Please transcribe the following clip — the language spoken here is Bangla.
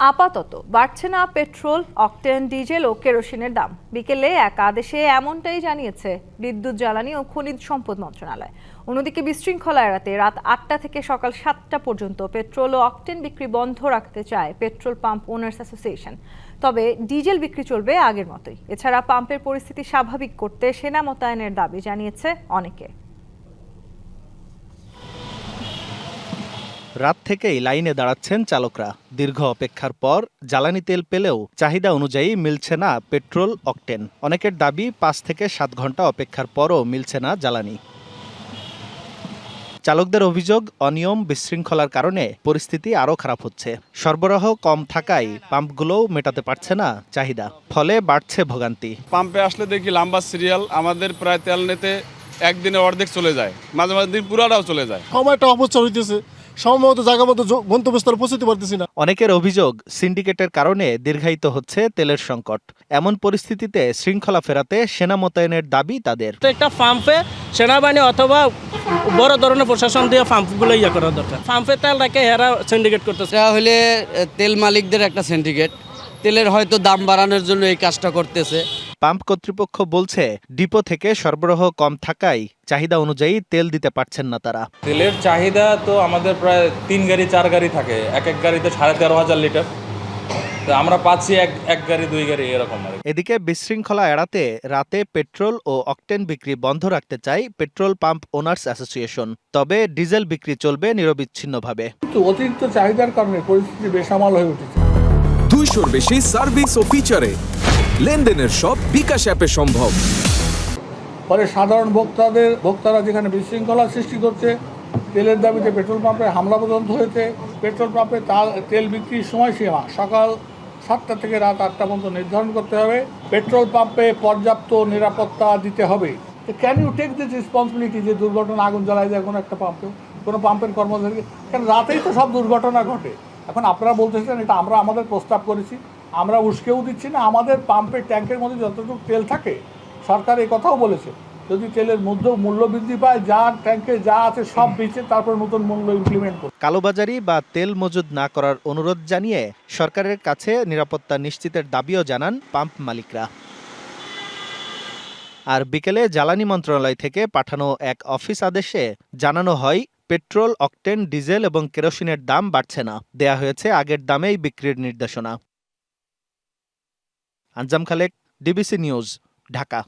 আপাতত বাড়ছে না পেট্রোল, অকটেন, ডিজেল ও কেরোসিনের দাম। বিকেলে এক আদেশে এমনটাই জানিয়েছে বিদ্যুৎ, জ্বালানি ও খনিজ সম্পদ মন্ত্রণালয়। অন্যদিকে বিশৃঙ্খলা এড়াতে রাত ৮টা থেকে সকাল ৭টা পর্যন্ত পেট্রোল ও অকটেন বিক্রি বন্ধ রাখতে চায় পেট্রোল পাম্প ওনার্স অ্যাসোসিয়েশন। তবে ডিজেল বিক্রি চলবে আগের মতোই। এছাড়া পাম্পের পরিস্থিতি স্বাভাবিক করতে সেনা মোতায়েনের দাবি জানিয়েছে অনেকে। রাত থেকেই লাইনে দাঁড়াচ্ছেন চালকরা। দীর্ঘ অপেক্ষার পর জ্বালানি তেল পেলেও চাহিদা অনুযায়ী মিলছে না পেট্রোল, অকটেন। অনেকের দাবি ৫ থেকে ৭ ঘন্টা অপেক্ষার পরও মিলছে না জ্বালানি। চালকদের অভিযোগ, অনিয়ম, বিশৃঙ্খলার কারণে পরিস্থিতি আরও খারাপ হচ্ছে। সরবরাহ কম থাকায় পাম্পগুলোও মেটাতে পারছে না চাহিদা, ফলে বাড়ছে ভোগান্তি। পাম্পে আসলে দেখি লম্বা সিরিয়াল, আমাদের প্রায় তেল নিতে একদিনে অর্ধেক চলে যায়, মাঝে মাঝে দিন পুরাটাও চলে যায়। সময়টা অপচয় হইতেছে, সময়মতো জায়গা মতো গন্তব্যস্থলে পৌঁছতে পারতেছি না। অনেকের অভিযোগ, সিন্ডিকেটের কারণে দীর্ঘায়িত হচ্ছে তেলের সংকট। এমন পরিস্থিতিতে শৃঙ্খলা ফেরাতে সেনা মোতায়েনের দাবি তাদের। একটা পাম্পে সেনাবাহিনী অথবা বড় ধরনের প্রশাসন দিয়ে পাম্পগুলো ইয়ে করা দরকার। পাম্পে তেল রাখে এরা সিন্ডিকেট করতেছে। এটা হলে তেল মালিকদের একটা সিন্ডিকেট, তেলের হয়তো দাম বাড়ানোর জন্য এই কাজটা করতেছে। পাম্প কর্তৃপক্ষ বলছে, ডিপো থেকে সরবরাহ কম থাকায় চাহিদা অনুযায়ী তেল দিতে পারছেন না তারা। তেলের চাহিদা তো আমাদের প্রায় ৩ গাড়ি ৪ গাড়ি থাকে, এক গাড়িতে ১৩,৫০০ লিটার। তো আমরা পাচ্ছি এক গাড়ি ২ গাড়ি এরকম। এদিকে বিশৃঙ্খলা এড়াতে রাতে পেট্রোল ও অকটেন বিক্রি বন্ধ রাখতে চায় পেট্রোল পাম্প ওনার্স অ্যাসোসিয়েশন। তবে ডিজেল বিক্রি চলবে নিরবিচ্ছিন্নভাবে। অতিরিক্ত চাহিদার কারণে পরিস্থিতি বেসামাল হয়ে উঠেছে। 200-র বেশি সার্ভিস ও ফিচারে লেনদেনের সব বিকাশ অ্যাপে সম্ভব। ফলে সাধারণ ভোক্তারা যেখানে বিশৃঙ্খলা সৃষ্টি করছে, তেলের দাবিতে পেট্রোল পাম্পে হামলা পর্যন্ত হয়েছে। পেট্রোল পাম্পে তেল বিক্রির সময়সীমা সকাল 7টা থেকে রাত 8টা পর্যন্ত নির্ধারণ করতে হবে। পেট্রোল পাম্পে পর্যাপ্ত নিরাপত্তা দিতে হবে। Can you take this responsibility যে দুর্ঘটনা, আগুন জ্বালাই দেয় কোনো পাম্পের কর্মচারীকে? কেন রাতেই তো সব দুর্ঘটনা ঘটে। এখন আপনারা বলতেছেন এটা আমরা আমাদের প্রস্তাব করেছি, আমরা উস্কেও দিচ্ছি না। আমাদের পাম্পের ট্যাঙ্কের মধ্যে যতটুকু তেল থাকে, সরকার এই কথাও বলেছে, যদি তেলের মূল্য বৃদ্ধি পায়, যার ট্যাঙ্কে যা আছে সব বেচে তারপর নতুন মূল্য ইমপ্লিমেন্ট করবে। কালোবাজারি বা তেল মজুদ না করার অনুরোধ জানিয়ে সরকারের কাছে নিরাপত্তা নিশ্চিতের দাবিও জানান পাম্প মালিকরা। আর বিকেলে জ্বালানি মন্ত্রণালয় থেকে পাঠানো এক অফিস আদেশে জানানো হয়, পেট্রোল, অকটেন, ডিজেল এবং কেরোসিনের দাম বাড়ছে না, দেয়া হয়েছে আগের দামেই বিক্রির নির্দেশনা। আঞ্জাম খালেক, ডিবিসি নিউজ, ঢাকা।